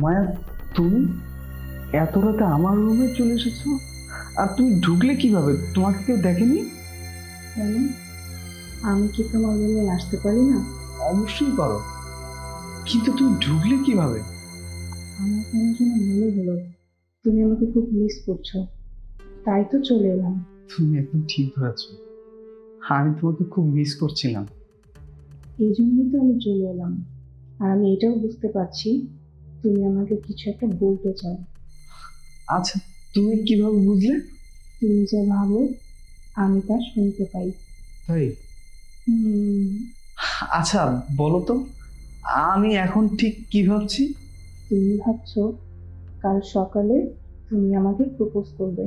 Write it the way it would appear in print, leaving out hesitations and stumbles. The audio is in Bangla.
মায়া, তুমি এত রাতে আমার রুমে চলে এসেছো? আর তুমি ঢুকলে কিভাবে? তোমাকে কেউ দেখেনি? কেন? আমি কি তোমার রুমে আসতে পারি না? অবশ্যই পারো, কিন্তু তুমি ঢুকলে কিভাবে? আমার কেন যেন মনে হলো তুমি আমাকে খুব মিস করছো, তাই তো চলে এলাম। তুমি একদম ঠিক ধরেছো, আমি তোমাকে খুব মিস করছিলাম। এই জন্যই তো আমি চলে এলাম। আর আমি এটাও বুঝতে পারছি তুমি আমাকে কিছু একটা বলতে চাও। আচ্ছা, তুমি কিভাবে বুঝলে? তুমি যা ভাবো আমি তা শুনতে পাই। তাই? হুম। আচ্ছা, বলো তো, আমি এখন ঠিক কি ভাবছি? তুমি ভাবছো কাল সকালে তুমি আমাকে প্রপোজ করবে।